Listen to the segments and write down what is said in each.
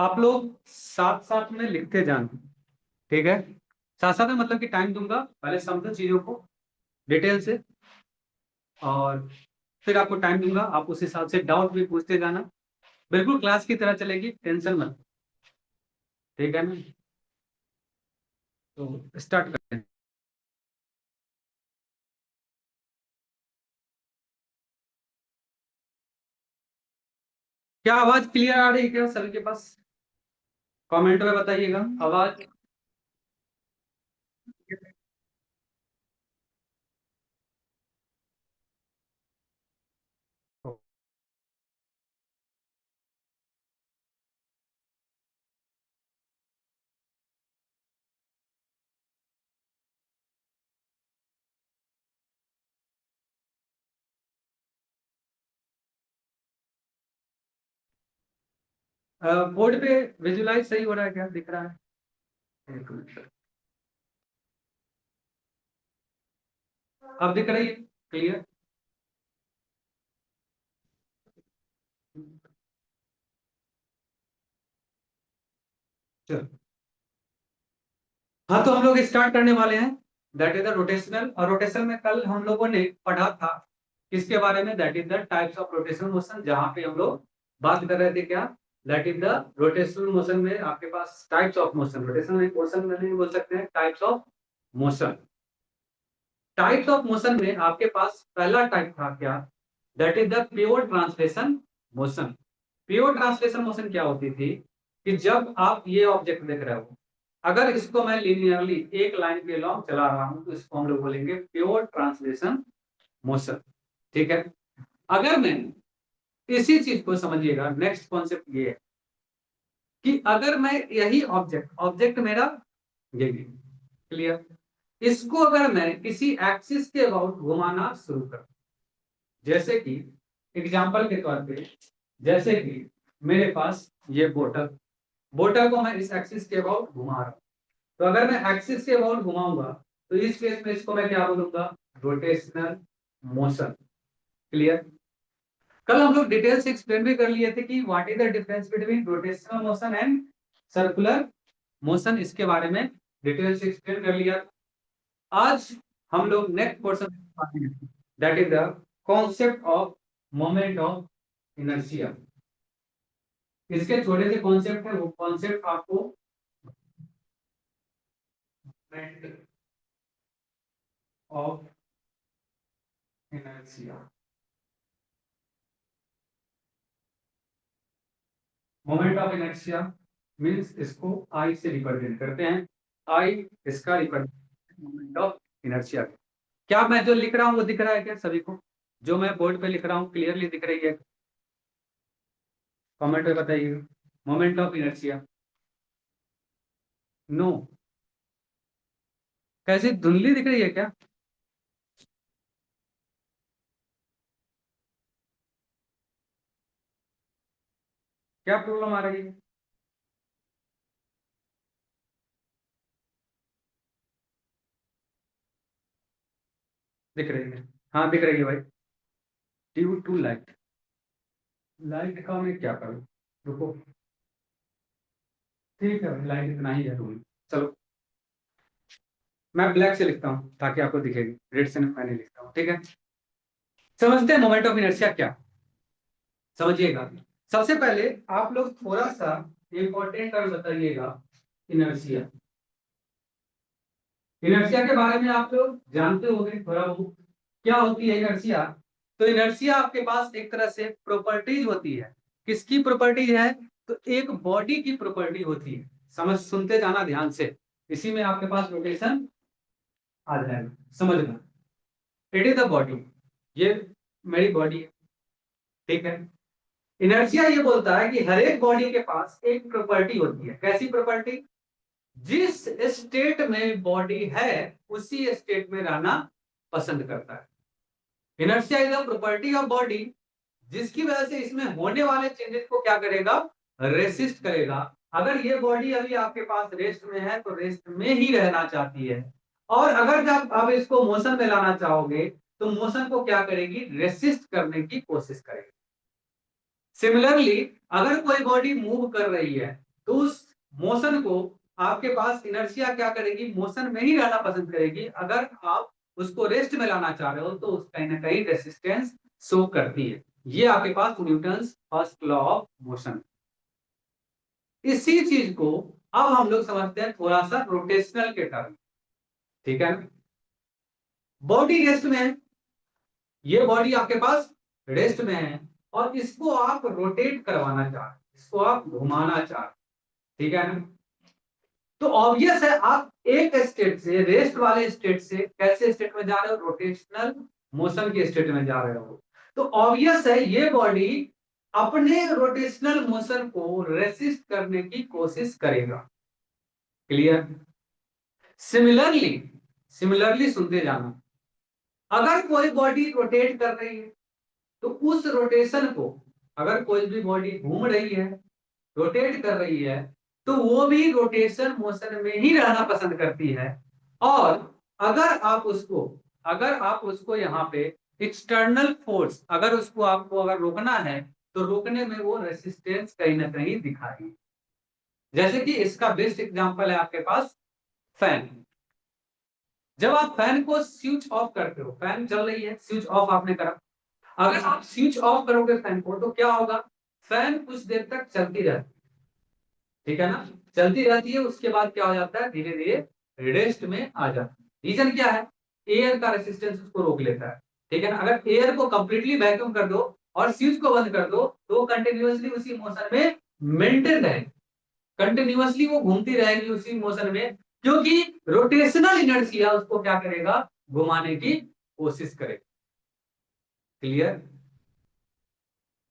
आप लोग साथ साथ में लिखते जाना, ठीक है। साथ साथ में मतलब कि टाइम दूंगा, पहले समझो चीजों को डिटेल से, और फिर आपको टाइम दूंगा, आप उस हिसाब से डाउट भी पूछते जाना। बिल्कुल क्लास की तरह चलेगी, टेंशन मत, ठीक है ना। तो स्टार्ट करते हैं। क्या आवाज क्लियर आ रही है क्या सभी के पास? कमेंट में बताइएगा आवाज। बोर्ड पे विजुलाइज सही हो रहा है क्या, दिख रहा है? एक मिनट, अब दिख रही है क्लियर? चलो, हाँ तो हम लोग स्टार्ट करने वाले हैं। दैट इज द रोटेशनल, और रोटेशन में कल हम लोगों ने पढ़ा था किसके बारे में? That is the types of rotational motion, जहां पे हम लोग बात कर रहे थे क्या? That is the rotational motion में आपके पास types of motion, rotational motion में नहीं बोल सकते हैं, types of motion. Types of motion में आपके पास पहला टाइप था क्या? That is the pure translation motion. Pure translation motion क्या होती थी कि जब आप ये ऑब्जेक्ट देख रहे हो, अगर इसको मैं लिनियरली एक लाइन के लॉन्ग चला रहा हूं तो इसको हम लोग बोलेंगे प्योर ट्रांसलेशन मोशन, ठीक है। अगर मैं इसी चीज को समझिएगा, नेक्स्ट कॉन्सेप्ट ये है कि अगर मैं यही ऑब्जेक्ट ऑब्जेक्ट मेरा ये क्लियर, इसको अगर मैं किसी एक्सिस के अबाउट घुमाना शुरू कर, जैसे कि एग्जांपल के तौर पे, जैसे कि मेरे पास ये बोतल, बोतल को मैं इस एक्सिस के अबाउट घुमा रहा हूं, तो अगर मैं एक्सिस के अबाउट घुमाऊंगा तो इस केस में इसको मैं क्या बोलूंगा? Rotational motion, clear. कल हम लोग डिटेल से एक्सप्लेन भी कर लिए थे कि what is the difference between rotational motion and circular motion, इसके बारे में डिटेल से एक्सप्लेन कर लिया। आज हम लोग next portion, that is the concept of moment of inertia. इसके छोटे से कॉन्सेप्ट है, वो कॉन्सेप्ट आपको moment of inertia, moment of inertia means इसको आई से रिप्रेजेंट करते हैं। आई इसका रिप्रेजेंट मोमेंट ऑफ इनर्शिया। क्या मैं जो लिख रहा हूं वो दिख रहा है क्या सभी को? जो मैं बोर्ड पे लिख रहा हूँ क्लियरली दिख रही है? कमेंट में बताइए, मोमेंट ऑफ इनर्शिया। नो, कैसी धुंधली दिख रही है क्या? क्या प्रॉब्लम आ रही है? दिख रही है, हाँ दिख रही है भाई। ड्यू टू लाइट, लाइट का मैं क्या करूँ? रुको, ठीक है भाई, लाइट इतना ही है रूम। चलो, मैं ब्लैक से लिखता हूँ ताकि आपको दिखेगी, रेड से मैं नहीं लिखता हूँ, ठीक है। समझते हैं मोमेंट ऑफ इनर्शिया क्या? समझिएगा। सबसे पहले आप लोग थोड़ा सा इंपॉर्टेंट टर्म बताइएगा, इनर्शिया। इनर्शिया के बारे में आप लोग जानते होंगे थोड़ा बहुत, क्या होती है इनर्शिया? तो इनर्शिया आपके पास एक तरह से प्रॉपर्टीज होती है। किसकी प्रॉपर्टीज है? तो एक बॉडी की प्रॉपर्टी होती है। समझ, सुनते जाना ध्यान से, इसी में आपके पास रोटेशन आ जाएगा, समझना। इट इज द बॉडी, ये मेरी बॉडी है, ठीक है। इनर्शिया ये बोलता है कि हर एक बॉडी के पास एक प्रॉपर्टी होती है। कैसी प्रॉपर्टी? जिस स्टेट में बॉडी है उसी स्टेट में रहना पसंद करता है। Inertia is a property of body, जिसकी वजह से इसमें होने वाले चेंजेस को क्या करेगा? रेसिस्ट करेगा। अगर ये बॉडी अभी आपके पास रेस्ट में है तो रेस्ट में ही रहना चाहती है, और अगर जब आप इसको मोशन में लाना चाहोगे तो मोशन को क्या करेगी? रेसिस्ट करने की कोशिश करेगी। सिमिलरली, अगर कोई बॉडी मूव कर रही है तो उस मोशन को आपके पास इनर्शिया क्या करेगी, मोशन में ही रहना पसंद करेगी। अगर आप उसको रेस्ट में लाना चाह रहे हो तो कहीं ना कहीं रेसिस्टेंस शो करती है। ये आपके पास Newton's first law of motion. इसी चीज को अब हम लोग समझते हैं थोड़ा सा रोटेशनल के टर्म, ठीक है। बॉडी रेस्ट में है, ये बॉडी आपके पास रेस्ट में है और इसको आप रोटेट करवाना चाह रहे, इसको आप घुमाना चाह रहे, ठीक है ना। तो ऑब्वियस है आप एक स्टेट से, रेस्ट वाले स्टेट से कैसे स्टेट में जा रहे हो, रोटेशनल मोशन के स्टेट में जा रहे हो। तो ऑब्वियस है ये बॉडी अपने रोटेशनल मोशन को रेसिस्ट करने की कोशिश करेगा। क्लियर। सिमिलरली, सिमिलरली सुनते जाना, अगर कोई बॉडी रोटेट कर रही है तो उस रोटेशन को, अगर कोई भी बॉडी घूम रही है, रोटेट कर रही है, तो वो भी रोटेशन मोशन में ही रहना पसंद करती है। और अगर आप उसको यहाँ पे एक्सटर्नल फोर्स, अगर उसको आपको अगर रोकना है तो रोकने में वो रेसिस्टेंस कहीं ना कहीं दिखाएगी। जैसे कि इसका बेस्ट एग्जांपल है आपके पास फैन। जब आप फैन को स्विच ऑफ करते हो, फैन चल रही है, स्विच ऑफ आपने करा, अगर आप स्विच ऑफ करोगे फैन को तो क्या होगा, फैन कुछ देर तक चलती रहती, ठीक है ना, चलती रहती है। उसके बाद क्या हो जाता है, धीरे धीरे रेस्ट में आ जाता है। रीजन क्या है, एयर का रेसिस्टेंस उसको रोक लेता है, ठीक है ना। अगर एयर को कंप्लीटली वैक्यूम कर दो और स्विच को बंद कर दो तो कंटिन्यूअसली उसी मोशन में मेंटेन रहेगी, कंटिन्यूअसली वो घूमती रहेगी उसी मोशन में, क्योंकि रोटेशनल इनर्शिया उसको क्या करेगा, घुमाने की कोशिश करेगा। क्लियर।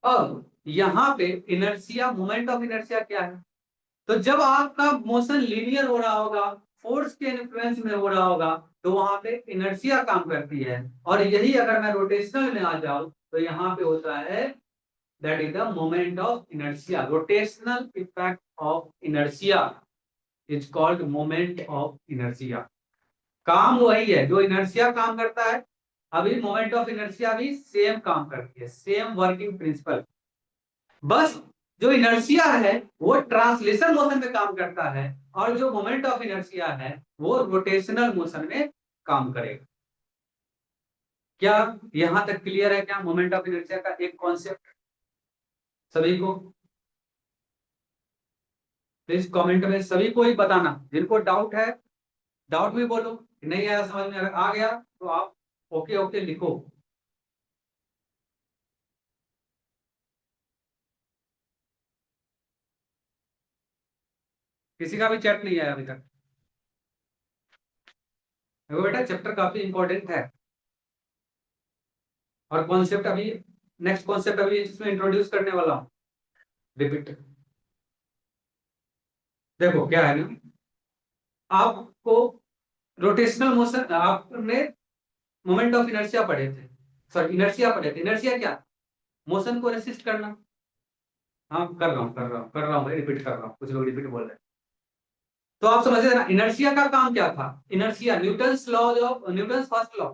अब यहाँ पे इनर्शिया, मोमेंट ऑफ इनर्शिया क्या है, तो जब आपका मोशन लीनियर हो रहा होगा, फोर्स के इन्फ्लुएंस में हो रहा होगा, तो वहां पे इनर्शिया काम करती है। और यही अगर मैं रोटेशनल में आ जाऊं तो यहाँ पे होता है that is the moment of inertia, rotational effect of inertia is called moment of inertia. काम वही है जो इनर्शिया काम करता है, अभी मोमेंट ऑफ इनर्शिया भी सेम काम करती है, सेम वर्किंग प्रिंसिपल। बस जो इनर्शिया है वो ट्रांसलेशन मोशन में काम करता है और जो मोमेंट ऑफ इनर्शिया है वो रोटेशनल मोशन में काम करेगा। क्या यहां तक क्लियर है क्या, मोमेंट ऑफ इनर्शिया का एक कॉन्सेप्ट सभी को? प्लीज कमेंट में सभी को ही बताना, जिनको डाउट है डाउट भी बोलो, नहीं आया समझ में, अगर आ गया तो आप ओके ओके लिखो। किसी का भी चैट नहीं आया अभी तक? देखो बेटा चैप्टर काफी इंपॉर्टेंट है और कॉन्सेप्ट अभी, नेक्स्ट कॉन्सेप्ट अभी इसमें इंट्रोड्यूस करने वाला हूं, रिपीट। देखो क्या है ना, आपको रोटेशनल मोशन, आपने मोमेंट ऑफ इनर्शिया पढ़े थे, सॉरी इनर्शिया पढ़े थे। इनर्शिया क्या, मोशन को रेसिस्ट करना। हाँ कर रहा हूँ रिपीट कर रहा हूँ, कुछ लोग रिपीट बोल रहे हैं। तो आप समझ रहे ना, इनर्शिया का काम क्या था, inertia Newton's law of, Newton's first law,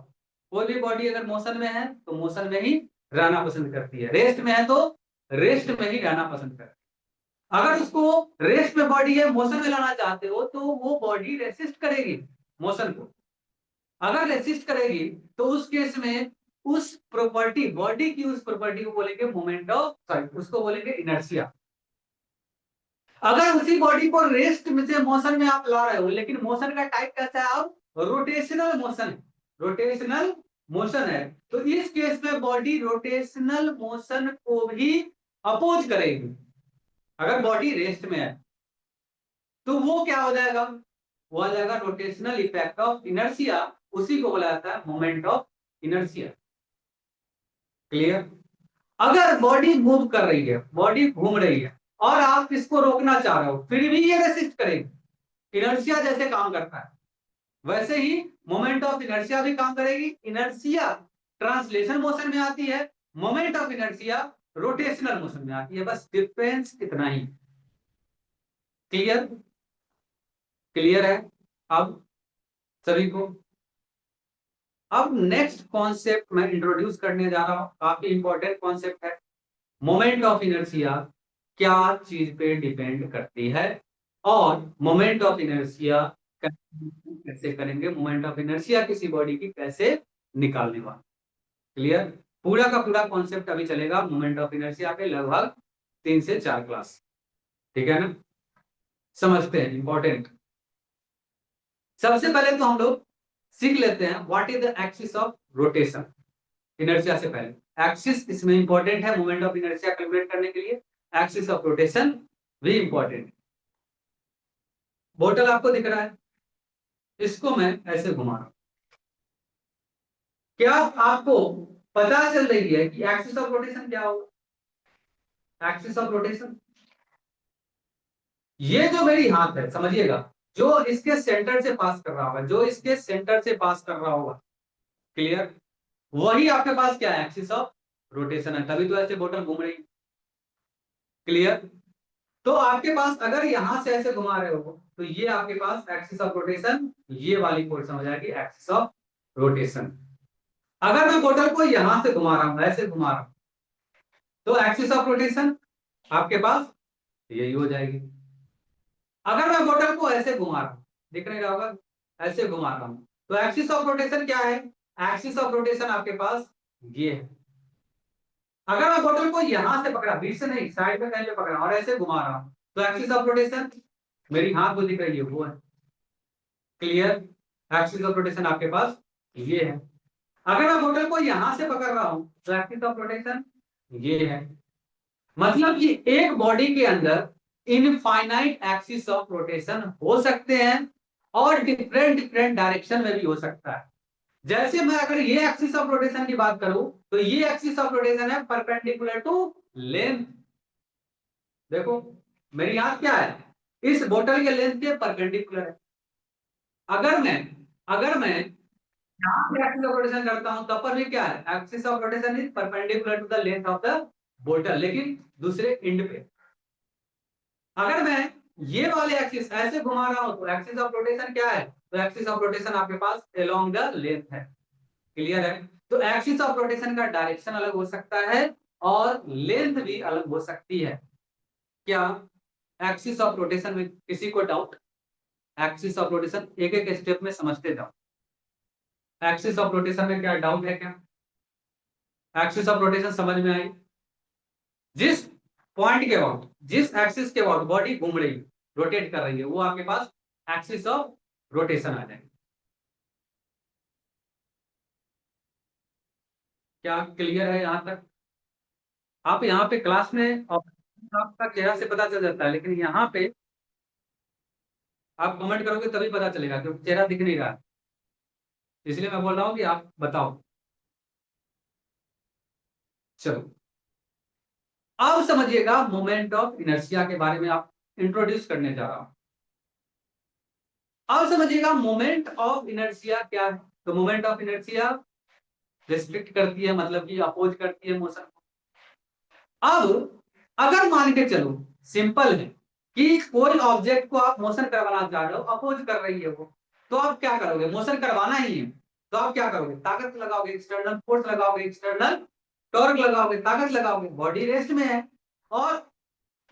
कोई भी बॉडी अगर मोशन में है तो मोशन में ही रहना पसंद करती है, रेस्ट में है तो रेस्ट में ही रहना पसंद करती है। अगर उसको रेस्ट में बॉडी है, मोशन में लाना चाहते हो तो वो बॉडी रेसिस्ट करेगी मोशन को। अगर रेसिस्ट करेगी तो उस केस में उस प्रॉपर्टी, बॉडी की उस प्रॉपर्टी को बोलेंगे मोमेंट ऑफ, सॉरी उसको बोलेंगे इनर्शिया। अगर उसी बॉडी को रेस्ट में से मोशन में आप ला रहे हो, लेकिन मोशन का टाइप कैसा है, आप रोटेशनल मोशन है, रोटेशनल मोशन है, तो इस केस में बॉडी रोटेशनल मोशन को भी अपोज करेगी। अगर बॉडी रेस्ट में है तो वो क्या हो जाएगा, वो आ जाएगा रोटेशनल इफेक्ट ऑफ इनर्शिया, उसी को बोला जाता है मोमेंट ऑफ इनर्शिया। क्लियर। अगर बॉडी मूव कर रही है, बॉडी घूम रही है और आप इसको रोकना चाह रहे हो, फिर भी ये रेसिस्ट करेगी। इनर्शिया जैसे काम करता है वैसे ही मोमेंट ऑफ इनर्शिया भी काम करेगी। इनर्शिया ट्रांसलेशन मोशन में आती है, moment of inertia rotational motion में आती है, बस डिफरेंस इतना ही। क्लियर, क्लियर है अब सभी को? अब नेक्स्ट कॉन्सेप्ट मैं इंट्रोड्यूस करने जा रहा हूं, काफी इंपॉर्टेंट कॉन्सेप्ट है, मोमेंट ऑफ इनर्शिया क्या चीज पे डिपेंड करती है और मोमेंट ऑफ इनर्शिया कैसे करेंगे, मोमेंट ऑफ इनर्शिया किसी बॉडी की कैसे निकालने वाला। क्लियर? पूरा का पूरा कॉन्सेप्ट अभी चलेगा मोमेंट ऑफ इनर्शिया के लगभग 3 से 4 क्लास। ठीक है ना? समझते हैं, इंपॉर्टेंट। सबसे पहले तो हम लोग सीख लेते हैं what is the axis of rotation. Inertia से पहले एक्सिस इसमें इंपॉर्टेंट है मोमेंट ऑफ इनर्शिया कैलकुलेट करने के लिए। एक्सिस ऑफ रोटेशन भी इंपॉर्टेंट। बोतल आपको दिख रहा है, इसको मैं ऐसे घुमा रहा हूं। क्या आपको पता चल रही है कि एक्सिस ऑफ रोटेशन क्या होगा? एक्सिस ऑफ रोटेशन, ये जो मेरी हाथ है समझिएगा, जो इसके सेंटर से पास कर रहा होगा, जो इसके सेंटर से पास कर रहा होगा, क्लियर, वही आपके पास क्या है? एक्सिस ऑफ रोटेशन है। तभी तो ऐसे बोतल घूम रही। क्लियर? तो आपके पास अगर यहां से ऐसे घुमा रहे हो तो ये आपके पास एक्सिस ऑफ रोटेशन, ये वाली पोर्शन हो जाएगी एक्सिस ऑफ रोटेशन। अगर मैं बोतल को यहां से घुमा रहा हूं, ऐसे घुमा रहा हूं, तो एक्सिस ऑफ रोटेशन आपके पास यही हो जाएगी। अगर मैं बोतल को ऐसे घुमा रहा हूं, दिख नहीं रहा होगा, ऐसे घुमा रहा हूं, तो एक्सिस ऑफ रोटेशन क्या है? एक्सिस ऑफ रोटेशन आपके पास ये है। अगर मैं बोतल को यहां से पकड़ा, बीच से नहीं, साइड में कहीं पे पकड़ा और ऐसे घुमा रहा हूं, तो एक्सिस ऑफ रोटेशन मेरी हाथ को दिख रही है वो है। क्लियर? एक्सिस ऑफ रोटेशन आपके पास ये है। अगर मैं बोतल को यहां से पकड़ रहा हूं तो एक्सिस ऑफ रोटेशन ये है। मतलब कि एक बॉडी के अंदर इनफाइनाइट एक्सिस ऑफ रोटेशन हो सकते हैं और डिफरेंट डिफरेंट डायरेक्शन में भी हो सकता है। जैसे मैं अगर ये एक्सिस ऑफ रोटेशन की बात करूं तो ये एक्सिस ऑफ रोटेशन है परपेंडिकुलर टू लेंथ। देखो मेरी हाथ क्या है, इस बोतल के लेंथ के परपेंडिकुलर है। अगर मैं यहाँ पे एक्सिस ऑफ रोटेशन करता हूं तब पर भी क्या है? Axis of rotation is perpendicular to the length of the बोतल, लेकिन दूसरे एंड पे। अगर मैं ये वाले एक्सिस ऐसे घुमा रहा हूं तो एक्सिस ऑफ रोटेशन क्या है? तो एक्सिस ऑफ रोटेशन आपके पास अलोंग द लेंथ है। क्लियर है? तो एक्सिस ऑफ रोटेशन का डायरेक्शन अलग हो सकता है और लेंथ भी अलग हो सकती है। क्या एक्सिस ऑफ रोटेशन में किसी को डाउट? एक्सिस ऑफ रोटेशन एक एक स्टेप में समझते जाओ। एक्सिस ऑफ रोटेशन में क्या डाउट है क्या? एक्सिस ऑफ रोटेशन समझ में आई? जिस पॉइंट के अबाउट, जिस एक्सिस के अबाउट बॉडी घूम रही है, रोटेट कर रही है, वो आपके पास एक्सिस ऑफ रोटेशन आ जाएगी। क्या क्लियर है यहां तक? आप यहाँ पे क्लास में आपका चेहरा से पता चल जाता है, लेकिन यहाँ पे आप कमेंट करोगे तभी पता चलेगा क्योंकि चेहरा दिख नहीं रहा है। इसलिए मैं बोल रहा हूँ कि आप बताओ। चलो अब समझिएगा मोमेंट ऑफ इनर्शिया के बारे में आप इंट्रोड्यूस करने जा रहा हूं। अब समझिएगा मोमेंट ऑफ इनर्शिया क्या है। तो मोमेंट ऑफ इनर्शिया रिस्ट्रिक्ट करती है, मतलब कि अपोज करती है मोशन को। अब अगर मान के चलो, सिंपल है कि कोई ऑब्जेक्ट को आप मोशन करवाना चाह रहे हो, अपोज कर रही है वो, तो आप क्या करोगे? मोशन करवाना ही है तो आप क्या करोगे? ताकत लगाओगे, एक्सटर्नल फोर्स लगाओगे, एक्सटर्नल टॉर्क लगाओगे, ताकत लगाओगे। बॉडी रेस्ट में है और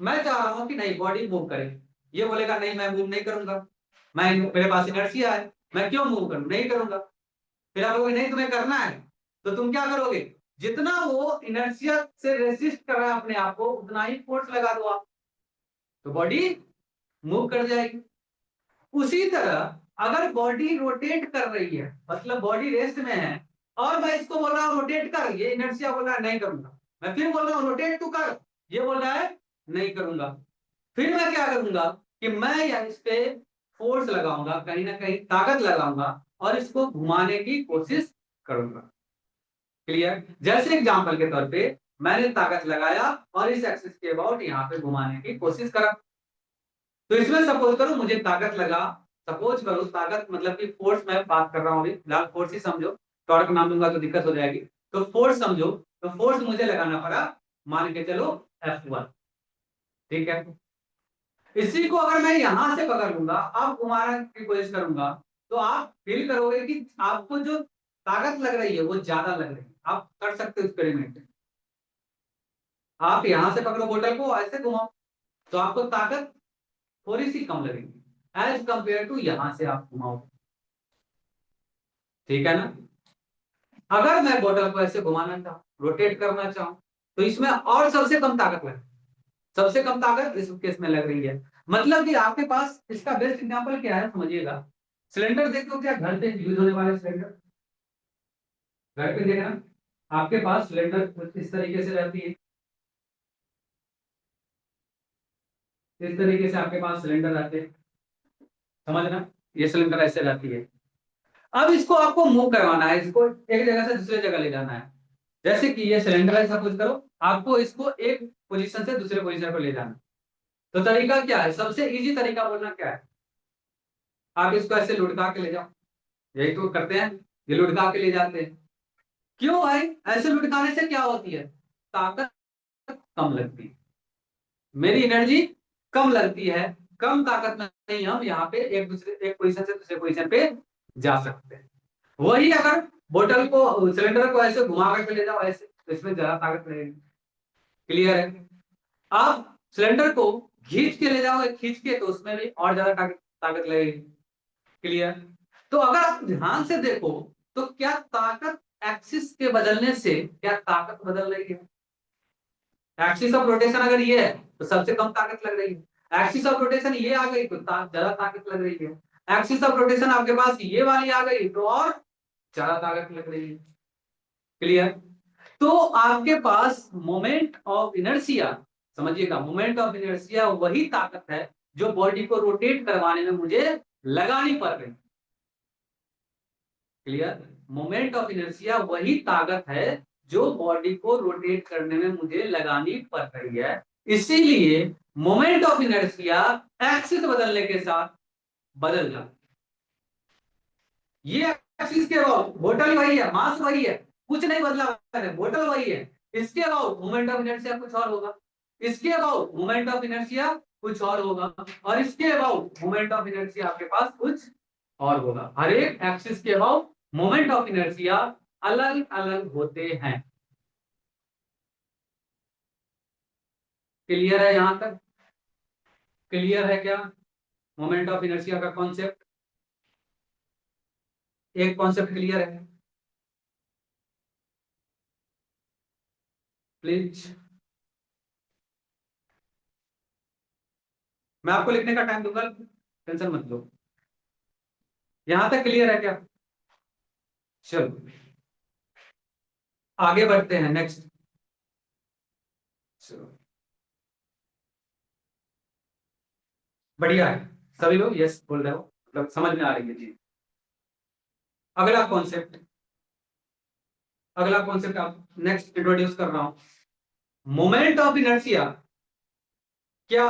मैं चाह रहा हूं कि नहीं बॉडी मूव करे, ये बोलेगा नहीं मैं मूव नहीं करूंगा, मैं मेरे पास इनर्शिया है, मैं क्यों मूव करूं, नहीं करूंगा। फिर आप बोलोगे नहीं तुम्हें करना है, तो तुम क्या करोगे? जितना वो इनर्शिया से रेसिस्ट कर रहा है अपने आप को, उतना ही फोर्स लगा दो आप, तो बॉडी मूव कर जाएगी। उसी तरह अगर बॉडी रोटेट कर रही है, मतलब बॉडी रेस्ट में है, और मैं इसको बोल रहा हूं रोटेट कर, ये इनर्शिया बोल रहा है नहीं करूंगा, मैं फिर बोल रहा हूं रोटेट तू कर, ये बोल रहा है नहीं करूंगा। फिर मैं क्या करूंगा कि मैं या इस पे फोर्स लगाऊंगा, कहीं ना कहीं ताकत लगाऊंगा और इसको घुमाने की कोशिश करूंगा। क्लियर? जैसे एग्जांपल के तौर पे मैंने ताकत लगाया और इस एक्सिस के अबाउट यहाँ पे घुमाने की कोशिश करा, तो इसमें सपोज करो मुझे ताकत लगा, सपोज करो ताकत मतलब कि फोर्स मैं बात कर रहा हूँ अभी फिलहाल, फोर्स ही समझो, टॉर्क नाम दूंगा तो दिक्कत हो जाएगी। तो फोर्स समझो, तो फोर्स मुझे लगाना पड़ा, मान के चलो F1। ठीक है? इसी को अगर मैं यहां से पकड़ लूंगा, अब घुमाने की कोशिश करूंगा, तो आप फील करोगे कि आपको जो ताकत लग रही है वो ज्यादा लग रही है। आप कर सकते हो एक्सपेरिमेंट। आप यहां से पकड़ो बोतल को, ऐसे घुमाओ तो आपको ताकत थोड़ी सी कम लगेगी एज कंपेयर टू यहां से आप घुमाओ। ठीक है ना। अगर मैं बोतल को ऐसे घुमाना चाहूँ, रोटेट करना चाहूँ, तो इसमें और सबसे कम ताकत लगे, सबसे कम ताकत इस केस में लग रही है। मतलब कि आपके पास इसका बेस्ट एग्जांपल क्या है समझिएगा। सिलेंडर देखो, क्या घर पे यूज होने वाले सिलेंडर, घर पे देखना आपके पास सिलेंडर कुछ इस तरीके से रहती है, इस तरीके से आपके पास सिलेंडर रहते हैं, समझना, ये सिलेंडर ऐसे रहती है। अब इसको आपको मूव करवाना है, इसको एक जगह से दूसरे जगह ले जाना है। जैसे कि ये सिलेंडर है सपोज करो, आपको इसको एक पोजीशन से दूसरे पोजीशन पर ले जाना है। तो तरीका क्या है, सबसे इजी तरीका बोलना क्या है, आप इसको ऐसे लुढ़का के ले जाओ, यही तो करते हैं, ये लुढ़का के ले जाते हैं। क्यों भाई, ऐसे लुढ़काने से क्या होती है, ताकत कम लगती है, मेरी एनर्जी कम लगती है, कम ताकत में नहीं हम यहाँ पे एक पोजीशन से दूसरे पोजीशन पे जा सकते हैं। वही अगर बोतल को सिलेंडर को ऐसे घुमा करके ले जाओ ऐसे, तो इसमें ज्यादा ताकत लगेगी। क्लियर है। आप सिलेंडर को खींच के ले जाओगे, खींच के, तो उसमें भी और ज्यादा ताकत ताकत लगेगी। क्लियर। तो अगर आप ध्यान से देखो तो क्या ताकत एक्सिस के बदलने से क्या ताकत बदल रही है, एक्सिस ऑफ रोटेशन अगर ये है तो सबसे कम ताकत लग रही है, एक्सिस ऑफ रोटेशन ये आ गई तो ज्यादा ताकत लग रही है, एक्सिस ऑफ रोटेशन आपके पास ये वाली आ गई तो और ज्यादा ताकत लग रही है। क्लियर। तो आपके पास मोमेंट ऑफ इनर्शिया, समझिएगा, मोमेंट ऑफ इनर्शिया वही ताकत है जो बॉडी को रोटेट करवाने में मुझे लगानी पड़ रही। क्लियर। मोमेंट ऑफ इनर्शिया वही ताकत है जो बॉडी को रोटेट करने में मुझे लगानी पड़ रही है। इसीलिए मोमेंट ऑफ इनर्शिया एक्सिस बदलने के साथ बदल जाता है। ये एक्सिस के अबाउट बोतल वही है, मास वही है, कुछ नहीं बदला है, बोतल वही है। इसके अबाउट मोमेंट ऑफ इनर्शिया कुछ और होगा, इसके अबाउट मोमेंट ऑफ इनर्शिया कुछ और होगा, और इसके अबाउट मोमेंट ऑफ इनर्शिया आपके पास कुछ और होगा। हर एक एक्सिस के अबाउट मोमेंट ऑफ इनर्शिया अलग अलग होते हैं। क्लियर है यहां तक, क्लियर है क्या मोमेंट ऑफ इनर्शिया का कॉन्सेप्ट, एक कॉन्सेप्ट क्लियर है प्लीज। मैं आपको लिखने का टाइम दूंगा, टेंशन मत लो। यहां तक क्लियर है क्या, चलो आगे बढ़ते हैं नेक्स्ट। चलो बढ़िया है, सभी लोग यस बोल रहे हो, मतलब समझ में आ रही है जी। अगला कॉन्सेप्ट, अगला कॉन्सेप्ट आप नेक्स्ट इंट्रोड्यूस कर रहा हूं। मोमेंट ऑफ इनर्शिया क्या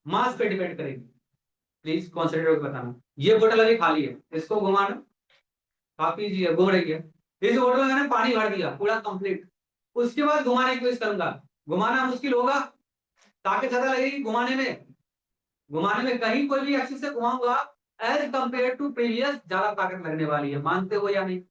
मास पे डिपेंड करेगी, प्लीज कॉन्सेंट्रेट होकर बताना। ये बोतल अभी खाली है, इसको घुमाना, काफी जी घूम रही है, इस बोतल में मैंने पानी भर दिया पूरा कंप्लीट, उसके बाद घुमाने की कोशिश करूंगा, घुमाना मुश्किल होगा, ताकत ज्यादा लगेगी घुमाने में, घुमाने में कहीं कोई भी एक्सिस से घुमाऊंगा एज कंपेयर टू प्रीवियस ज्यादा ताकत लगने वाली है, मानते हो या नहीं।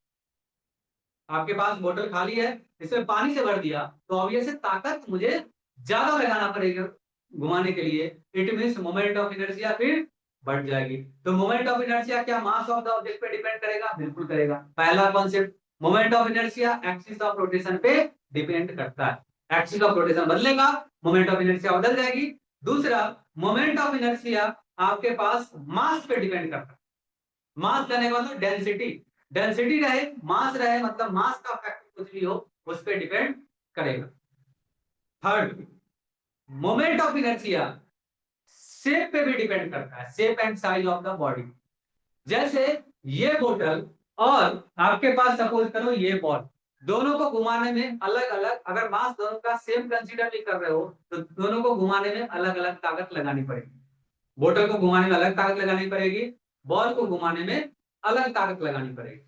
आपके पास बोतल खाली है, इसमें पानी से भर दिया, तो ऑब्वियस ताकत मुझे ज्यादा लगाना पड़ेगा घुमाने के लिए, it means moment of inertia फिर बढ़ जाएगी। तो मोमेंट ऑफ इनर्शिया क्या मास ऑफ द ऑब्जेक्ट पे डिपेंड करेगा, बिल्कुल करेगा। पहला concept, moment of inertia axis of rotation पे डिपेंड करता है, एक्सिस ऑफ रोटेशन बदलेगा मोमेंट ऑफ इनर्शिया बदल जाएगी। दूसरा, मोमेंट ऑफ इनर्शिया आपके पास मास पे डिपेंड करता है, मास देने का मतलब डेंसिटी, डेंसिटी रहे मास रहे, मतलब मास का फैक्टर कुछ भी हो उस पर डिपेंड करेगा। Third, moment of inertia shape पे भी डिपेंड करता है, shape and size of the body. जैसे ये बोतल और आपके पास सपोज करो ये बॉल, दोनों को घुमाने में अलग अलग, अगर मास दोनों का सेम कंसीडर भी कर रहे हो तो दोनों को घुमाने में अलग अलग ताकत लगानी पड़ेगी, बोतल को घुमाने में अलग ताकत लगानी पड़ेगी, बॉल को घुमाने में अलग ताकत लगानी पड़ेगी।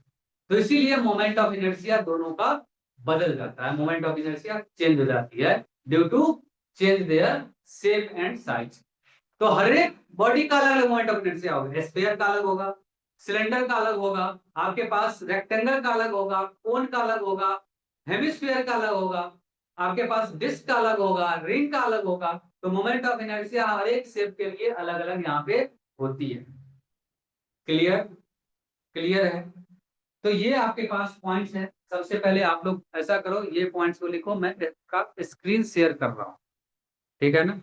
तो इसीलिए मोमेंट ऑफ इनर्शिया दोनों का बदल जाता है, मोमेंट ऑफ इनर्शिया चेंज हो जाती है due to change their shape and size. तो हर एक बॉडी का अलग अलग मोमेंट ऑफ इनर्शिया होगा, स्फीयर का अलग होगा, सिलेंडर का अलग होगा, आपके पास रेक्टेंगल का अलग होगा, कोन का अलग होगा, हेमिस्फीयर का अलग होगा, आपके पास डिस्क अलग होगा, रिंग का अलग होगा, तो मोमेंट ऑफ इनर्शिया हर एक शेप के लिए अलग अलग यहाँ पे होती है। क्लियर? क्लियर है? तो ये आपके पास पॉइंट्स है। सबसे पहले आप लोग ऐसा करो, ये पॉइंट्स को लिखो, मैं इसका स्क्रीन शेयर कर रहा हूँ, ठीक है ना?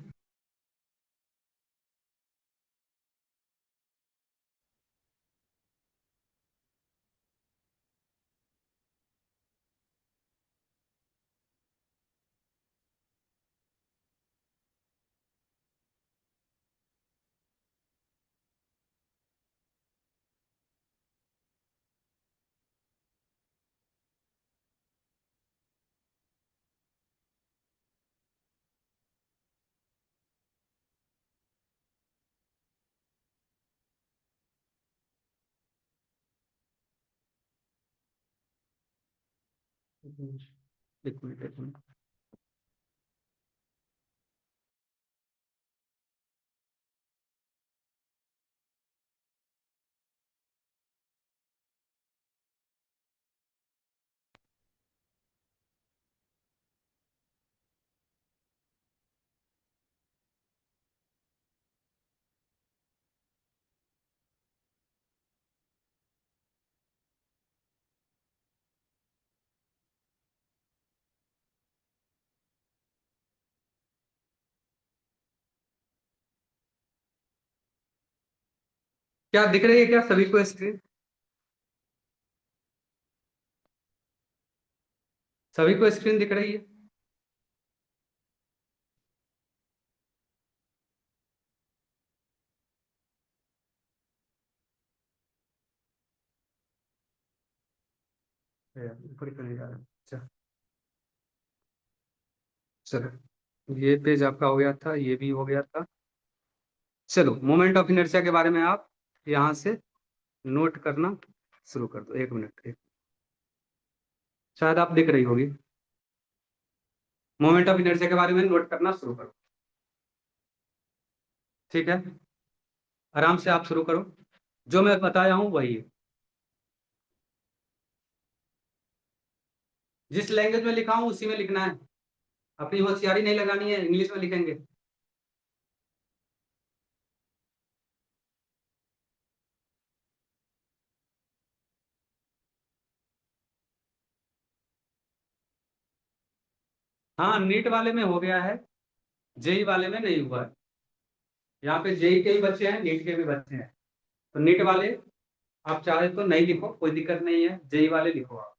एक मिनट, एक मिनट। क्या दिख रही है क्या सभी को स्क्रीन? सभी को स्क्रीन दिख रही है? ऊपर क्यों नहीं जा रहा? अच्छा, चलो, ये पेज आपका हो गया था, ये भी हो गया था। चलो, मोमेंट ऑफ इनर्शिया के बारे में आप यहाँ से नोट करना शुरू कर दो। एक मिनट, एक, शायद आप दिख रही होगी। मोमेंट ऑफ इनर्शिया के बारे में नोट करना शुरू करो, ठीक है? आराम से आप शुरू करो, जो मैं बताया हूँ वही है। जिस लैंग्वेज में लिखा हूँ उसी में लिखना है, अपनी होशियारी नहीं लगानी है, इंग्लिश में लिखेंगे। हाँ, नीट वाले में हो गया है, जेई वाले में नहीं हुआ है। यहाँ पे जेई के भी बच्चे हैं, नीट के भी बच्चे हैं। तो नीट वाले आप चाहे तो नहीं लिखो, कोई दिक्कत नहीं है, जेई वाले लिखो आप।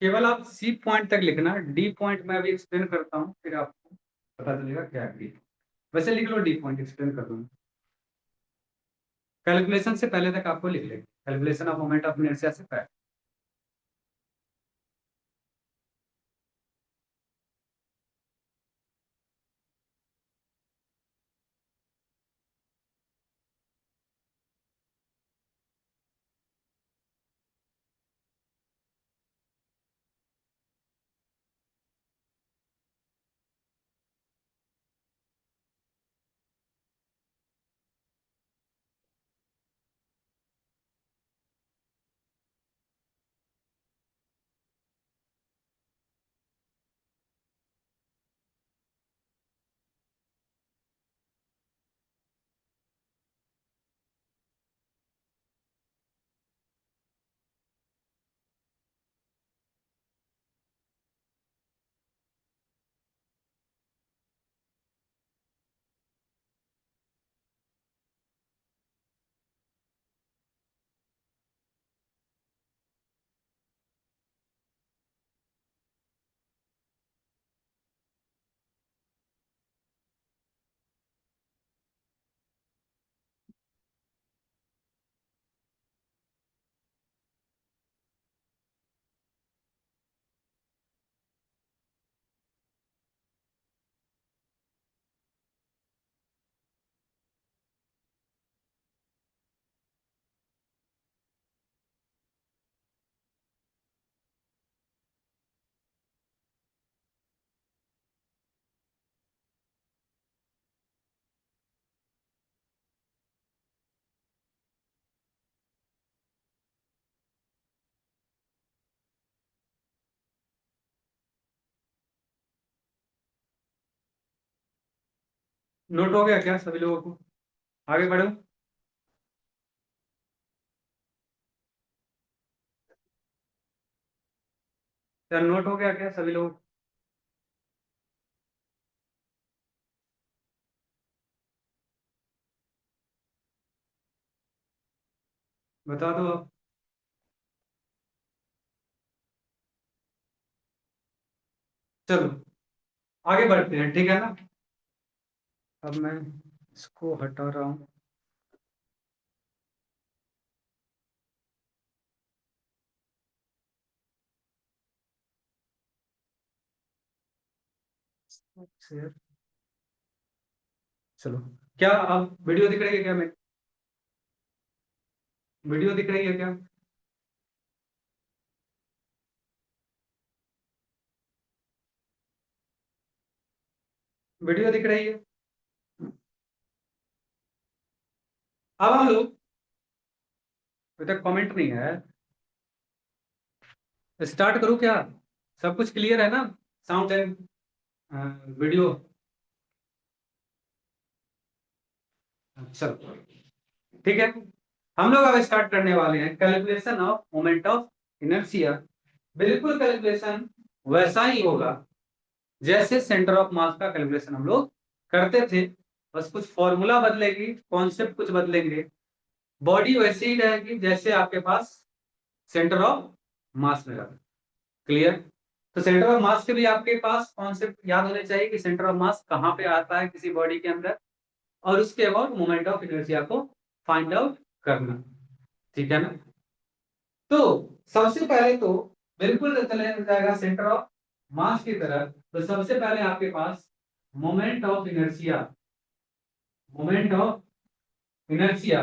केवल आप सी पॉइंट तक लिखना, डी पॉइंट मैं अभी एक्सप्लेन करता हूँ, फिर आपको पता चलेगा क्या है डी। वैसे लिख लो, डी पॉइंट एक्सप्लेन कर दूंगा। कैलकुलेशन से पहले तक आपको लिख लेंगे, calculation of moment of inertia से पहले। नोट हो गया क्या सभी लोगों को? आगे बढ़ो। क्या नोट हो गया क्या सभी लोगों को? बता दो अब। चलो आगे बढ़ते हैं, ठीक है ना। अब मैं इसको हटा रहा हूँ। शेयर। चलो, क्या अब वीडियो दिख रही है क्या? मैं वीडियो दिख रही है क्या? वीडियो दिख रही है? अब हम लोग, अभी तक कमेंट नहीं है, स्टार्ट करूँ क्या? सब कुछ क्लियर है ना? Sound and video. चलो ठीक है, हम लोग अब स्टार्ट करने वाले हैं calculation of moment of inertia. बिल्कुल कैलकुलेशन वैसा ही होगा जैसे सेंटर ऑफ मास का कैलकुलेशन हम लोग करते थे, बस कुछ फॉर्मूला बदलेगी, कॉन्सेप्ट कुछ बदलेंगे। बॉडी वैसे ही रहेगी जैसे आपके पास सेंटर ऑफ मास में रहा। क्लियर? तो सेंटर ऑफ मास के भी आपके पास कॉन्सेप्ट याद होने चाहिए कि सेंटर ऑफ मास कहाँ पे आता है किसी बॉडी के अंदर, और उसके अबाउट मोमेंट ऑफ इनर्शिया को फाइंड आउट करना। ठीक है ना? तो सबसे पहले तो बिल्कुल चले जाएगा सेंटर ऑफ मास की तरफ। तो सबसे पहले आपके पास moment of inertia, moment of inertia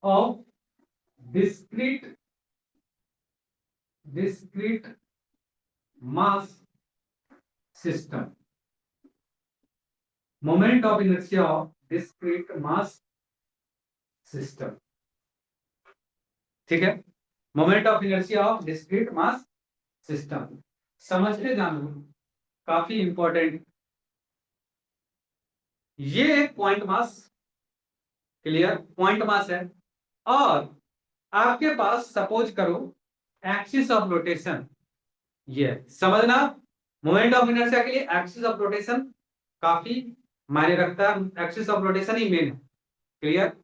of discrete discrete mass system, moment of inertia of discrete mass system. ठीक है, moment of inertia of discrete mass system समझते जानो, काफी इंपॉर्टेंट। ये एक point mass, clear, point mass है। और आपके पास सपोज करो एक्सिस ऑफ रोटेशन, ये समझना, मोमेंट ऑफ इनर्शिया के लिए एक्सिस ऑफ रोटेशन काफी मायने रखता है, axis of rotation he main है। क्लियर?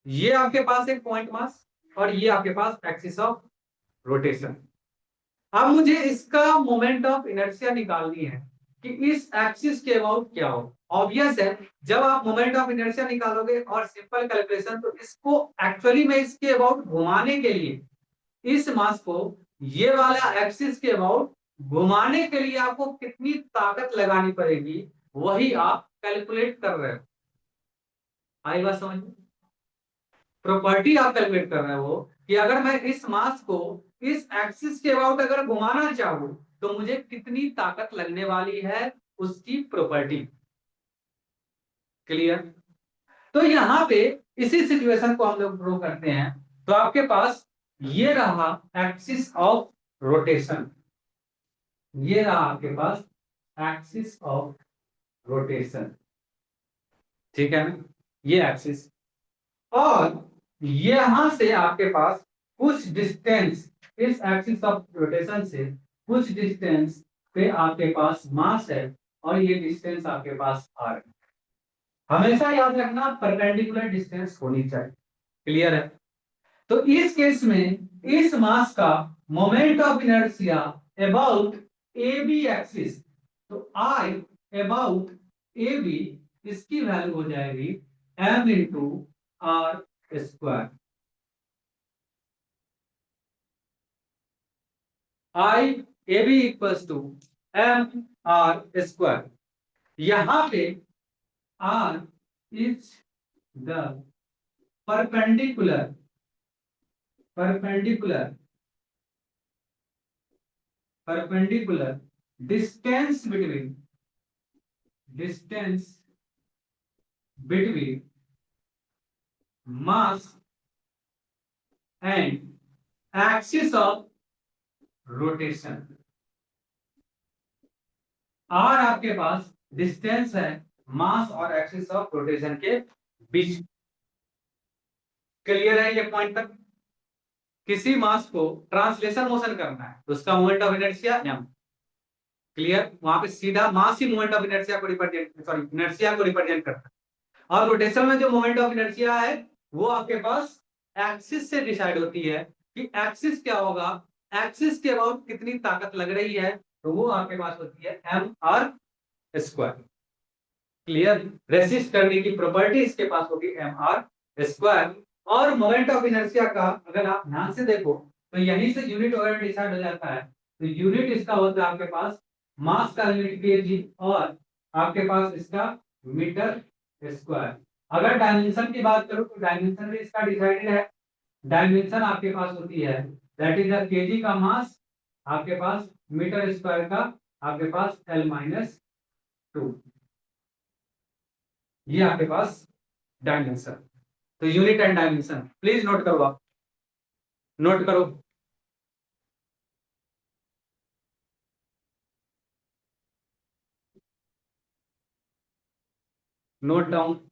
ये आपके पास एक पॉइंट मास और ये आपके पास एक्सिस ऑफ रोटेशन। अब मुझे इसका मोमेंट ऑफ इनर्शिया निकालनी है कि इस एक्सिस के अबाउट क्या हो। ऑब्वियस है, जब आप मोमेंट ऑफ इनर्शिया निकालोगे और सिंपल कैलकुलेशन, तो इसको एक्चुअली में इसके अबाउट घुमाने के लिए, इस मास को ये वाला एक्सिस के अबाउट घुमाने के लिए आपको कितनी ताकत लगानी पड़ेगी, वही आप कैलकुलेट कर रहे हो। आई बात समझ में? प्रॉपर्टी आप कैलकुलेट कर रहे हो कि अगर मैं इस मास को इस एक्सिस के अबाउट अगर घुमाना चाहूं, तो मुझे कितनी ताकत लगने वाली है, उसकी प्रॉपर्टी। क्लियर? तो यहाँ पे इसी सिचुएशन को हम लोग ड्रॉ करते हैं। तो आपके पास ये रहा एक्सिस ऑफ रोटेशन, ये रहा आपके पास एक्सिस ऑफ रोटेशन, ठीक है ना, ये एक्सिस। और यहां से आपके पास कुछ डिस्टेंस, इस एक्सिस ऑफ रोटेशन से कुछ डिस्टेंस पे आपके पास मास है, और ये डिस्टेंस आपके पास आर है। हमेशा याद रखना परपेंडिकुलर डिस्टेंस होनी चाहिए। क्लियर है? तो इस केस में इस मास का moment of inertia about A B axis, तो आई अबाउट ए बी, इसकी वैल्यू हो जाएगी m into R square. I A B equals to M R square. यहां पे R is the perpendicular perpendicular perpendicular distance between mass and axis of rotation। R आपके पास distance है मास और axis of rotation के बीच। Clear है ये point तक? किसी मास को ट्रांसलेशन मोशन करना है तो उसका moment of inertia M. Clear? वहां पे सीधा मास ही मोमेंट ऑफ इनर्शिया को रिप्रेजेंट, सॉरी, इनर्शिया को रिप्रेजेंट करता है। और रोटेशन में जो मोमेंट ऑफ इनर्शिया है वो आपके पास एक्सिस से डिसाइड होती है कि एक्सिस क्या होगा, एक्सिस के अबाउट कितनी ताकत लग रही है, तो वो आपके पास होती है M R square. Clear? Resist करने की प्रॉपर्टी इसके पास होगी एम आर स्क्वायर। और मोमेंट ऑफ इनर्शिया का अगर आप ध्यान से देखो तो यहीं से यूनिट अगर डिसाइड हो जाता है, तो यूनिट इसका होता है आपके पास मास का यूनिट केजी, और आपके पास इसका मीटर स्क्वायर। अगर डायमेंशन की बात करूं तो डायमेंशन भी इसका डिसाइडेड है। डायमेंशन आपके पास होती है दैट इज द केजी का मास, आपके पास मीटर स्क्वायर का आपके पास L-2, ये आपके पास डायमेंशन। तो unit and dimension please note करो, आप नोट करो। Note down.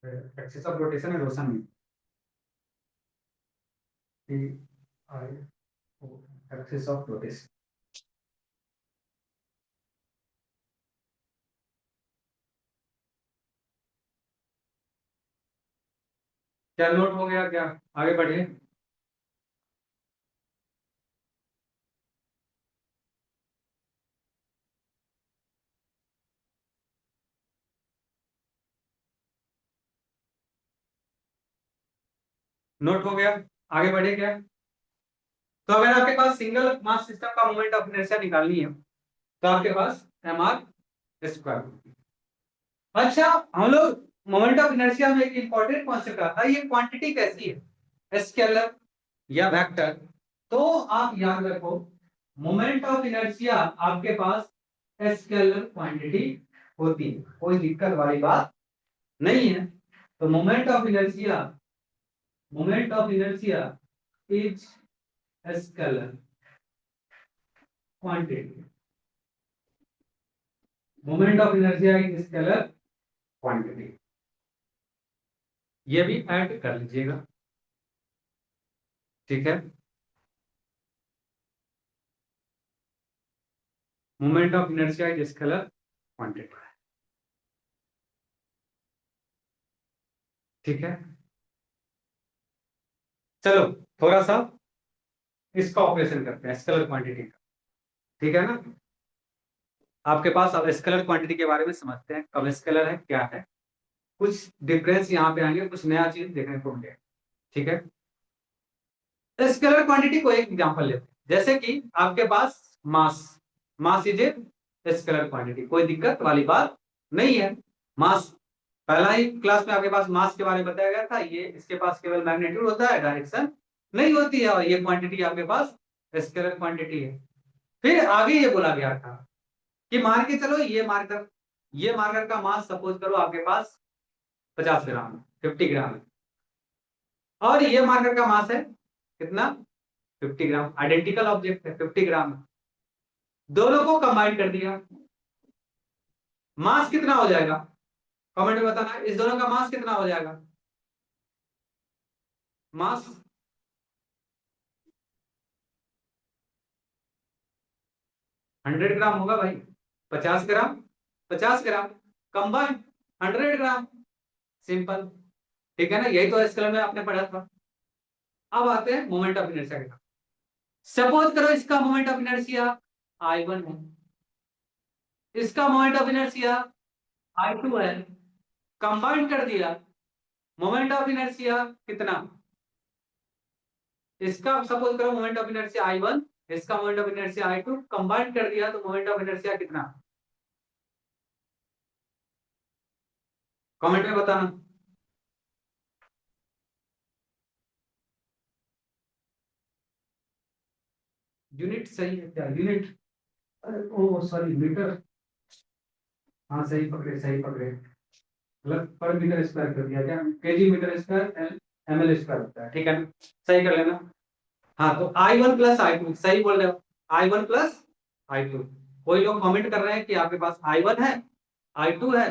Axis of rotation है रोशन में, एक्सिस ऑफ रोटेशन। क्या नोट हो गया क्या? आगे बढ़िए। नोट हो गया? आगे बढ़े क्या? तो अगर आपके पास सिंगल मास सिस्टम का मोमेंट ऑफ इनर्शिया निकालनी है, तो आपके पास एम आर स्क्वायर। अच्छा, हम लोग मोमेंट ऑफ इनर्शिया में एक इंपॉर्टेंट कॉन्सेप्ट आता है, ये क्वांटिटी कैसी है, स्केलर या वेक्टर? तो आप याद रखो, मोमेंट ऑफ इनर्शिया आपके पास स्केलर क्वांटिटी होती है, कोई दिक्कत वाली बात नहीं है। तो moment of inertia is scalar quantity. Moment of inertia is scalar quantity, ये भी ऐड कर लीजिएगा, ठीक है। Moment of inertia is scalar quantity, ठीक है। चलो थोड़ा सा इसका ऑपरेशन करते हैं, स्केलर क्वांटिटी का, ठीक है ना। आपके पास अब स्केलर क्वांटिटी के बारे में समझते हैं, कब स्केलर है क्या है, कुछ डिफरेंस यहाँ पे आएंगे, कुछ नया चीज देखने को मिलेगा, ठीक है। स्केलर क्वांटिटी को एक एग्जांपल लेते हैं, जैसे कि आपके पास mass, mass is a scalar quantity, कोई दिक्कत वाली बात नहीं है। मास, पहला ही क्लास में आपके पास मास के बारे में बताया गया था, ये इसके पास केवल मैग्नीट्यूड होता है, डायरेक्शन नहीं होती है, और ये क्वांटिटी आपके पास स्केलर क्वांटिटी है। फिर आगे ये बोला गया था कि मान के चलो ये मार्कर का मास सपोज करो आपके पास 50 ग्राम, 50 ग्राम, और ये मार्कर का मास है कितना, 50 ग्राम, आइडेंटिकल ऑब्जेक्ट है, 50 ग्राम। दोनों को कंबाइन कर दिया, मास कितना हो जाएगा, कमेंट में बताना, इस दोनों का मास कितना हो जाएगा। मास 100 ग्राम होगा भाई, 50 ग्राम 50 ग्राम कंबाइन 100 ग्राम, सिंपल, ठीक है ना। यही तो स्केलर में आपने पढ़ा था। अब आते हैं मोमेंट ऑफ इनर्शिया के, सपोज करो इसका मोमेंट ऑफ इनर्शिया I1 है, इसका मोमेंट ऑफ इनर्शिया I2 है, कंबाइन कर दिया, मोमेंट ऑफ इनर्शिया कितना, इसका सपोज करो मोमेंट ऑफ इनर्शिया I1, इसका moment of inertia I2, combine कर दिया तो मोमेंट ऑफ इनर्शिया कितना, कमेंट में बताना। यूनिट सही है क्या, यूनिट, ओ सॉरी मीटर, हाँ सही पकड़े सही पकड़े, मतलब पर मीटर स्क्वायर कर दिया क्या, kg metre square ml square होता है, ठीक है ना, सही कर लेना। हाँ तो I1 प्लस I2, सही बोल रहे हो, I1 प्लस I2। कोई लोग कमेंट कर रहे हैं कि आपके पास I1 है I2 है,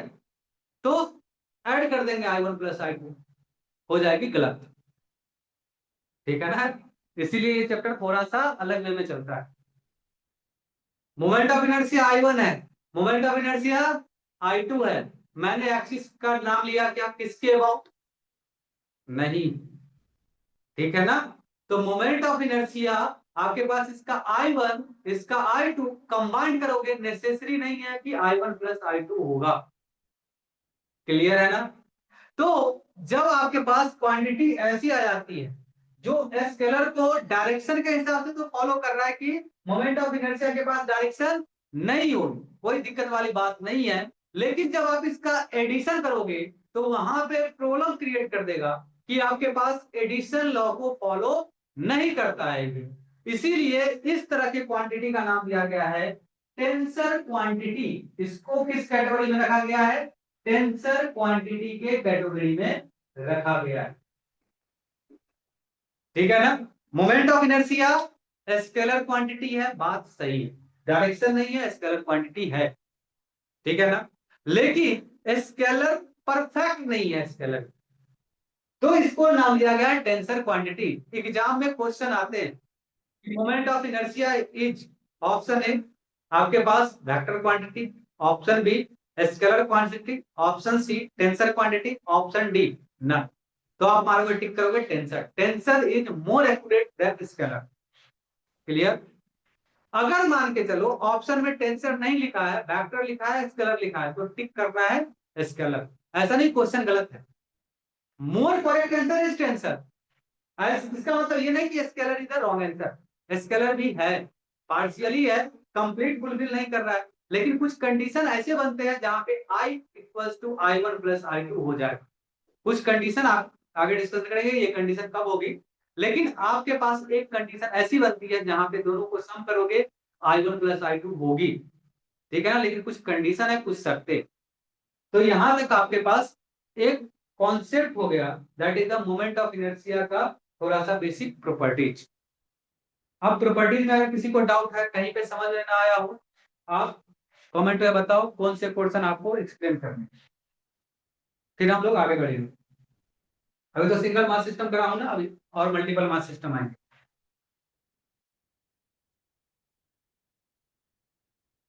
तो ऐड कर देंगे I1 प्लस I2, हो जाएगी गलत, ठीक है ना। इसीलिए ये चैप्टर थोड़ा सा अलग वे में चलता है। मोमेंट ऑफ इनर्शिया I1 है, मोमेंट ऑफ इनर्शिया I2 है, मैंने एक्सिस का नाम लिया क्या, किसके अबाउट, नहीं, ठीक है ना। तो मोमेंट ऑफ इनर्शिया आपके पास इसका I1 इसका I2 कंबाइन करोगे, नेसेसरी नहीं है कि I1 प्लस I2 होगा, क्लियर है ना। तो जब आपके पास क्वांटिटी ऐसी आ जाती है जो स्केलर को डायरेक्शन के हिसाब से तो फॉलो कर रहा है कि मोमेंट ऑफ इनर्शिया के पास डायरेक्शन नहीं होगी, कोई दिक्कत वाली बात नहीं है, लेकिन जब आप इसका एडिशन करोगे तो वहां पे प्रॉब्लम क्रिएट कर देगा कि आपके पास एडिशन लॉ को फॉलो नहीं करता है ये। इसीलिए इस तरह की क्वांटिटी का नाम दिया गया है टेंसर क्वांटिटी। इसको किस कैटेगरी में रखा गया है, टेंसर क्वांटिटी के कैटेगरी में रखा गया है, ठीक है ना। Moment of inertia scalar quantity है, बात सही है, डायरेक्शन नहीं है, स्केलर क्वांटिटी है, ठीक है ना। लेकिन स्केलर परफेक्ट नहीं है स्केलर, तो इसको नाम दिया गया है टेंसर क्वांटिटी। एग्जाम में क्वेश्चन आते हैं, moment of inertia is, option A आपके पास vector quantity, option B scalar quantity, option C tensor quantity, option D none. तो आप मारोगे टिक करोगे tensor, tensor is more accurate than scalar, clear. अगर मान के चलो ऑप्शन में टेंसर नहीं लिखा है, वेक्टर लिखा है, स्केलर लिखा है, तो टिक करना है स्केलर, ऐसा नहीं क्वेश्चन गलत है, more correct answer is tensor. इसका मतलब ये नहीं कि scalar is the wrong answer, scalar भी है, पार्शियली है, कंप्लीट फुलफिल नहीं कर रहा है, लेकिन कुछ कंडीशन ऐसे बनते हैं जहां पे I equals to I1 plus I2 हो जाए, कुछ कंडीशन आप आगे डिस्कस करेंगे, ये कंडीशन कब होगी लेकिन आपके पास एक कंडीशन ऐसी बनती है जहां पे दोनों को सम करोगे I1 प्लस I2 होगी, ठीक है ना, लेकिन कुछ कंडीशन है, कुछ शर्तें। तो यहां तक आपके पास एक कॉन्सेप्ट हो गया, that is the moment of inertia का थोड़ा सा बेसिक प्रॉपर्टीज। अब प्रॉपर्टीज में अगर किसी को डाउट है, कहीं पे समझ में ना आया हो, आप कमेंट में बताओ कौन से पोर्शन आपको एक्सप्लेन करने, फिर हम लोग आगे बढ़ेंगे। अभी तो सिंगल मास सिस्टम कराऊं ना, अभी और मल्टीपल मास सिस्टम आएंगे।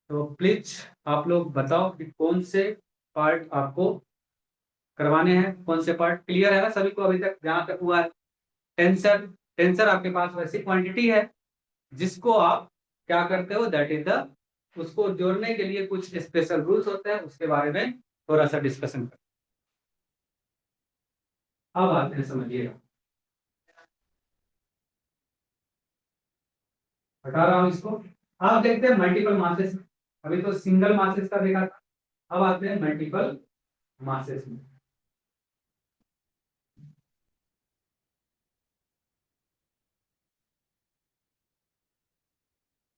तो प्लीज आप लोग बताओ कि कौन से पार्ट आपको करवाने हैं, कौन से पार्ट क्लियर है ना सभी को अभी तक जहां तक हुआ है। टेंसर, टेंसर आपके पास वैसी क्वांटिटी है जिसको आप क्या करते हो, दैट इज द, उसको जोड़ने के लिए कुछ स्पेशल रूल्स होते हैं, उसके बारे में थोड़ा सा डिस्कशन कर। अब आते हैं, समझिएगा, हटा रहा हूं इसको। आप देखते हैं मल्टीपल मासेस, अभी तो सिंगल मासेस का देखा था, अब आते हैं मल्टीपल मासेस में।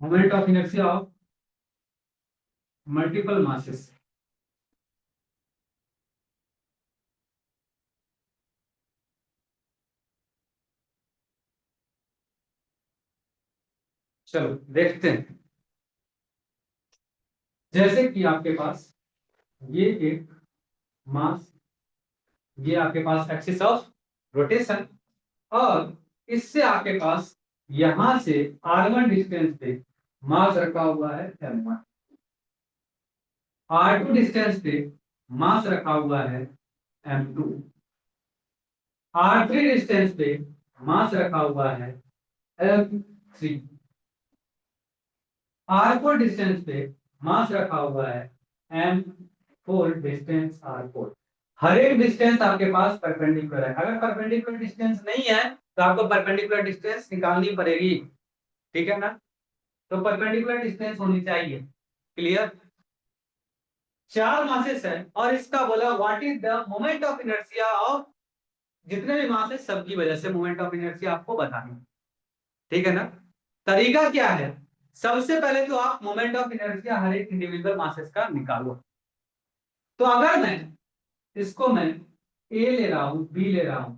Moment of inertia of multiple masses. चलो देखते हैं। जैसे कि आपके पास ये एक मास, ये आपके पास एक्सिस ऑफ रोटेशन, और इससे आपके पास यहां से r1 डिस्टेंस पे मास रखा हुआ है m1, r2 डिस्टेंस पे मास रखा हुआ है m2, r3 डिस्टेंस पे मास रखा हुआ है m3, r4 डिस्टेंस पे मास रखा हुआ है m4 डिस्टेंस r4। हर एक डिस्टेंस आपके पास परपेंडिकुलर है, अगर परपेंडिकुलर डिस्टेंस नहीं है तो आपको परपेंडिकुलर डिस्टेंस निकालनी पड़ेगी, ठीक है ना। तो परपेंडिकुलर डिस्टेंस होनी चाहिए, क्लियर। चार मासेस है और इसका बोला what is the moment of inertia of, जितने भी मास है सबकी वजह से मोमेंट ऑफ इनर्शिया आपको बतानी, ठीक है ना। तरीका क्या है, सबसे पहले तो आप मोमेंट ऑफ इनर्शिया हर एक इंडिविजुअल मासेस का निकालो। तो अगर मैं इसको मैं ए ले रहा हूं, बी ले रहा हूं,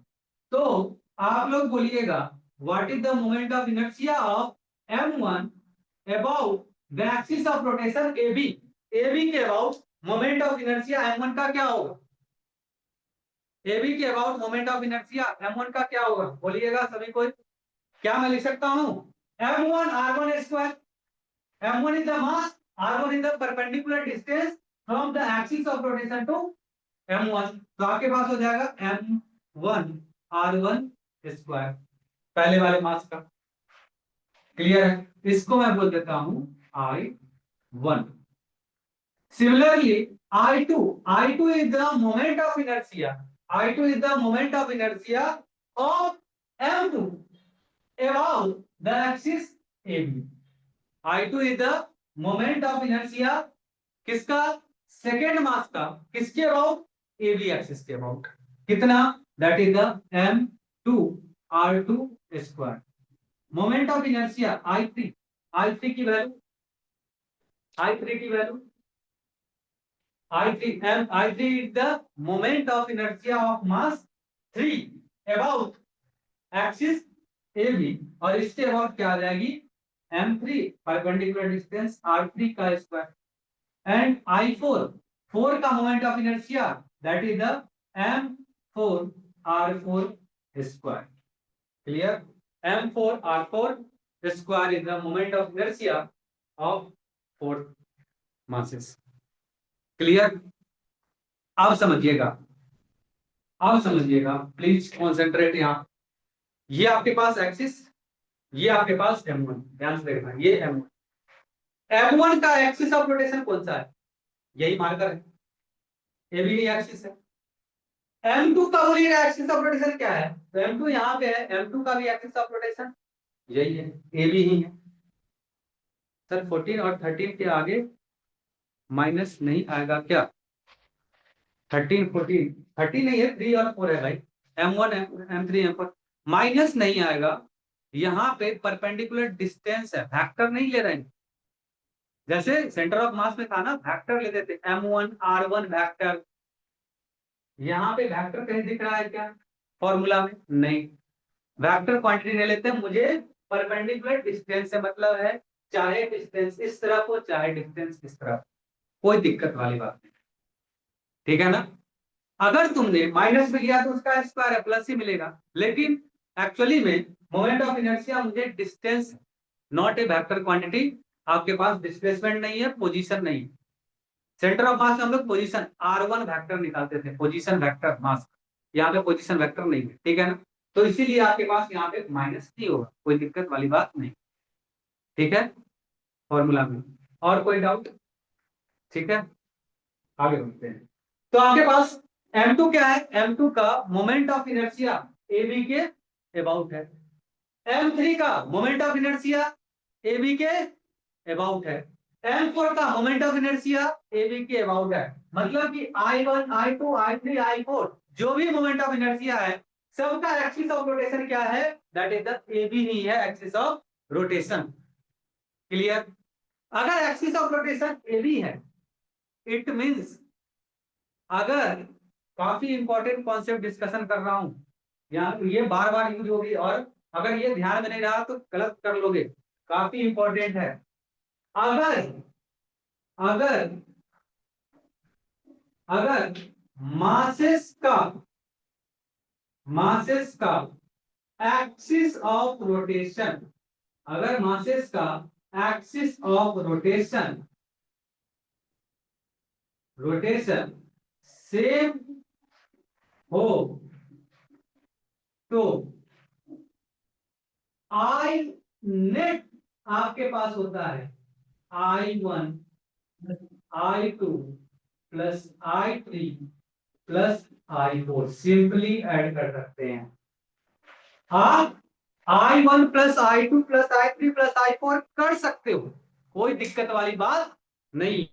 तो आप लोग बोलिएगा what is the moment of inertia of m1 about the axis of rotation AB। AB के about moment of inertia m1 का क्या होगा, AB के about moment of inertia m1 का क्या होगा, बोलिएगा सभी कोई। क्या मैं लिख सकता हूं, m1 r1 square, m1 is the mass, r1 is the perpendicular distance from the axis of rotation to m1। तो आपके पास हो जाएगा m1 r1 स्क्वायर, पहले वाले मास का, क्लियर है। इसको मैं बोल देता हूं I1। Similarly, I2 is the moment of inertia. I2 is the moment of inertia of M2 about the axis AB. I2 is the moment of inertia किसका, सेकेंड मास का, किसके अबाउट, AB एक्सिस के about, कितना, that is the M2 R2 square. Moment of inertia I3, I3 की value, I3 की value, I3 is the moment of inertia of mass 3 about axis AB, और इसके about क्या आ जाएगी, M3 परपेंडिकुलर डिस्टेंस R3 का square, and I4, 4 का moment of inertia that is the M4 R4 square, clear. M4 R4 square is the moment of inertia of 4 masses, clear. अब समझिएगा, अब समझिएगा, प्लीज कॉन्सेंट्रेट यहाँ। ये आपके पास एक्सिस, ये आपके पास M1, ध्यान से देखना, ये M1 का एक्सिस ऑफ रोटेशन कौन सा है, यही मार्कर है, AB की एक्सिस है। M2 का बोलिएगा एक्सिस ऑफ रोटेशन क्या है, तो M2 यहाँ पे है, M2 का भी एक्सिस ऑफ रोटेशन यही है, AB ही है। सर 14 और 13 के आगे माइनस नहीं आएगा क्या, 13 14, 13 नहीं है, 3 और 4 है भाई, M1 है, M3 M4, माइनस नहीं आएगा, यहाँ पे परपेंडिकुलर डिस्टेंस है, वेक्टर नहीं ले रहे हैं। जैसे सेंटर ऑफ मास में था ना, वेक्टर लेते थे, m1 r1 वेक्टर। यहाँ पे वेक्टर कहीं दिख रहा है क्या फॉर्मूला में? नहीं। वेक्टर क्वांटिटी ले लेते हैं, मुझे परपेंडिकुलर डिस्टेंस से मतलब है, चाहे डिस्टेंस इस तरफ हो चाहे डिस्टेंस इस तरफ, कोई दिक्कत वाली बात नहीं। ठीक है ना? अगर तुमने माइनस में लिया तो उसका स्क्वायर है, प्लस ही मिलेगा। लेकिन एक्चुअली में मोमेंट ऑफ इनर्शिया मुझे distance, not a vector quantity. आपके पास डिस्प्लेसमेंट नहीं है, पोजीशन नहीं। सेंटर ऑफ मास में हम लोग पोजीशन r1 वेक्टर निकालते थे, पोजीशन वेक्टर मास। यहाँ पे पोजीशन वेक्टर नहीं है, ठीक है ना? तो इसीलिए आपके पास यहाँ पे माइनस नहीं होगा, कोई दिक्कत वाली बात नहीं। ठीक है, फॉर्मूला में। और कोई डाउट? ठीक है, आगे बढ़ते हैं। तो आपके पास m2 क्या है? m2 का मोमेंट ऑफ इनर्शिया ab के अबाउट है। m3 का मोमेंट ऑफ इनर्शिया ab के अबाउट है। m4 का मोमेंट ऑफ इनर्शिया ab के अबाउट है। मतलब कि I1 I2 I3 I4 जो भी मोमेंट ऑफ इनर्शिया है, सबका एक्सिस ऑफ रोटेशन क्या है? दैट इज द ab ही है एक्सिस ऑफ रोटेशन। क्लियर? अगर एक्सिस ऑफ रोटेशन ab है, इट मींस, अगर काफी इंपॉर्टेंट कॉन्सेप्ट डिस्कशन कर रहा हूं, यहाँ ये बार बार यूज होगी, और अगर ये ध्यान में नहीं रहा तो गलत कर लोगे। काफी इंपॉर्टेंट है। अगर अगर अगर मासेस का एक्सिस ऑफ रोटेशन, अगर मासेस का एक्सिस ऑफ रोटेशन सेम हो, तो आई नेट आपके पास होता है I1 I2 plus I3 plus I4। Simply add कर सकते हैं आप। I1 plus I2 plus I3 plus I4 कर सकते हो, कोई दिक्कत वाली बात नहीं।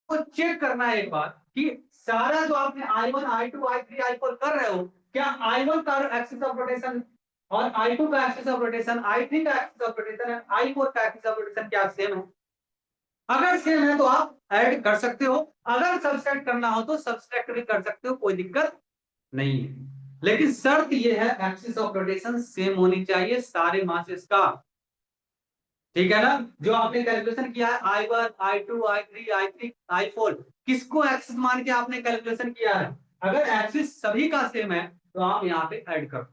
तो चेक करना है एक बार कि सारा जो आपने I1 I2 I3 I4 कर रहे हो, क्या I1 का एक्सिस ऑफ रोटेशन और I2 का एक्सिस ऑफ रोटेशन, I3 का एक्सिस ऑफ रोटेशन और I4 का एक्सिस ऑफ रोटेशन क्या सेम है? अगर सेम है तो आप ऐड कर सकते हो। अगर सब्सट्रैक्ट करना हो तो सब्सट्रैक्ट भी कर सकते हो, कोई दिक्कत नहीं है। लेकिन शर्त यह है, एक्सिस ऑफ रोटेशन सेम होनी चाहिए सारे मासेस का। ठीक है ना? जो आपने कैलकुलेशन किया है I1 I2 I3 I3 I4, किसको एक्सिस मान के आपने कैलकुलेशन किया है? अगर एक्सिस सभी का सेम है तो आप यहाँ पे ऐड करो।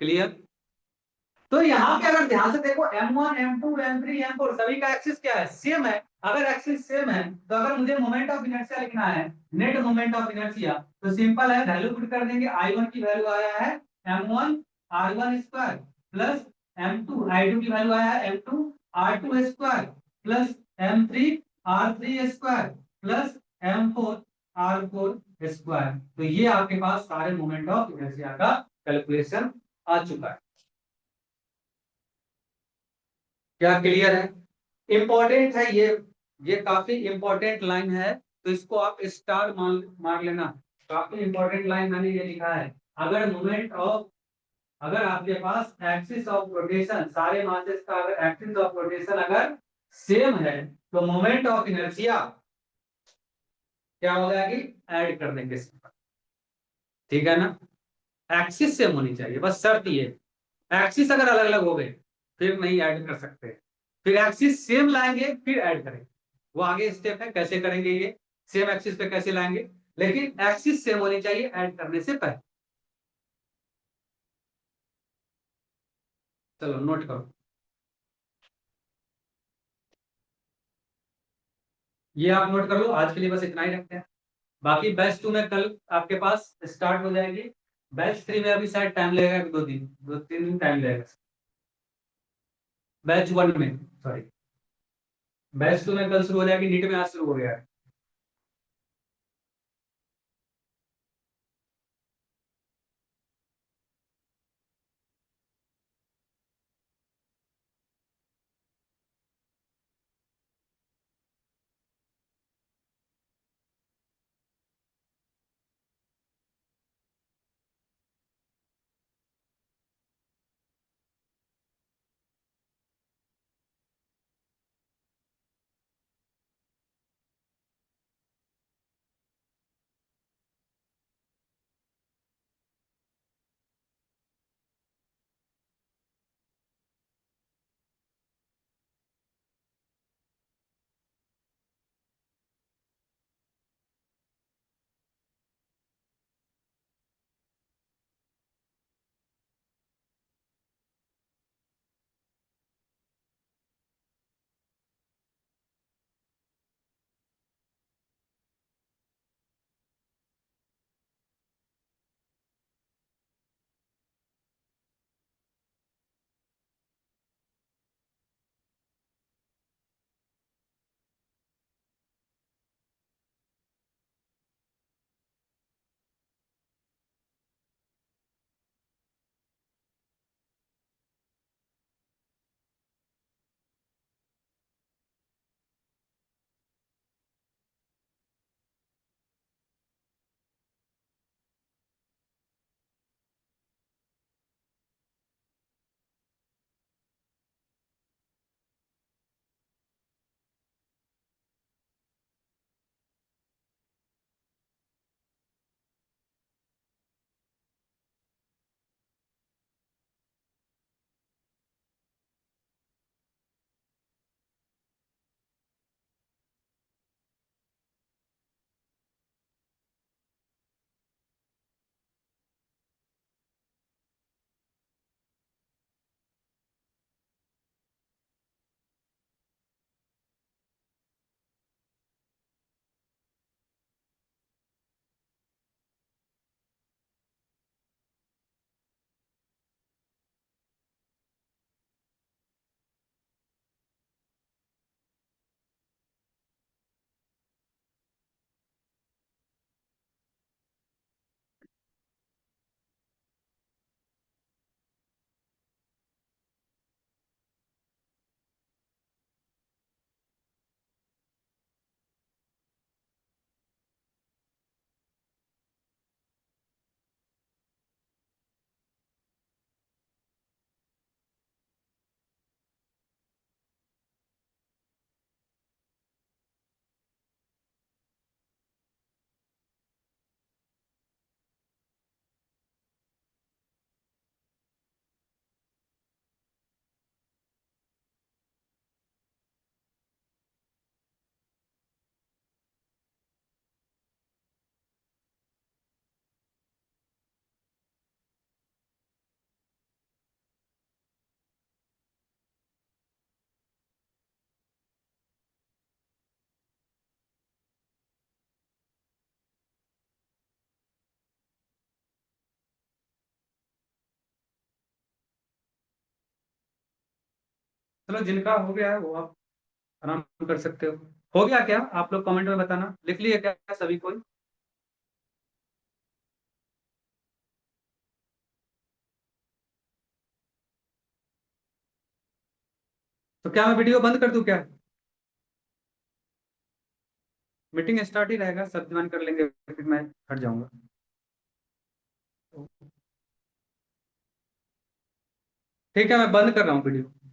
क्लियर? तो यहाँ पे अगर ध्यान से देखो, M1 M2 M3 M4 सभी का एक्सिस क्या है? सेम है। अगर एक्सिस सेम है तो अगर मुझे मोमेंट ऑफ इनर्शिया लिखना है, नेट मोमेंट ऑफ इनर्शिया, तो सिंपल है, वैल्यू पुट कर देंगे। I1 की वैल्यू आया है M1 R1 square plus M2 I2 की वैल्यू आया है M2 R2 square plus M3 R3 square plus M4 R4 square. तो ये आपके पास सारे मोमेंट ऑफ इनर्शिया का कैलकुलेशन आ चुका है। क्या क्लियर है? इंपॉर्टेंट है ये काफी इंपॉर्टेंट लाइन है, तो इसको आप स्टार मार लेना। काफी इंपॉर्टेंट लाइन मैंने ये लिखा है। अगर मोमेंट ऑफ, अगर आपके पास एक्सिस ऑफ रोटेशन, सारे मासेस का अगर एक्सिस ऑफ रोटेशन अगर सेम है, तो मोमेंट ऑफ इनर्शिया क्या हो जाएगी? ऐड कर देंगे इसमें। ठीक है ना? एक्सिस सेम होनी चाहिए, बस शर्त ये। एक्सिस अगर अलग अलग हो गए फिर नहीं ऐड कर सकते। फिर एक्सिस सेम लाएंगे फिर ऐड करेंगे, वो आगे स्टेप है कैसे करेंगे ये, सेम एक्सिस पे कैसे लाएंगे। लेकिन एक्सिस सेम होनी चाहिए ऐड करने से पहले। चलो नोट करो, ये आप नोट कर लो। आज के लिए बस इतना ही रखते हैं। बाकी बैच 2 में कल आपके पास स्टार्ट हो जाएगी। बैच 3 में अभी शायद टाइम लगेगा, 2 दिन 2-3 दिन टाइम लगेगा। बैच 1 में, सॉरी, बैच 2 में कल शुरू हो जाएगी, नीट में आज शुरू हो गया है। चलो जिनका हो गया है वो आप आराम कर सकते हो गया क्या? आप लोग कमेंट में बताना, लिख लिए क्या सभी कोई? तो क्या मैं वीडियो बंद कर दूं क्या? मीटिंग स्टार्ट ही रहेगा, सब ज्वाइन कर लेंगे, फिर मैं हट जाऊंगा। ठीक है, मैं बंद कर रहा हूँ वीडियो।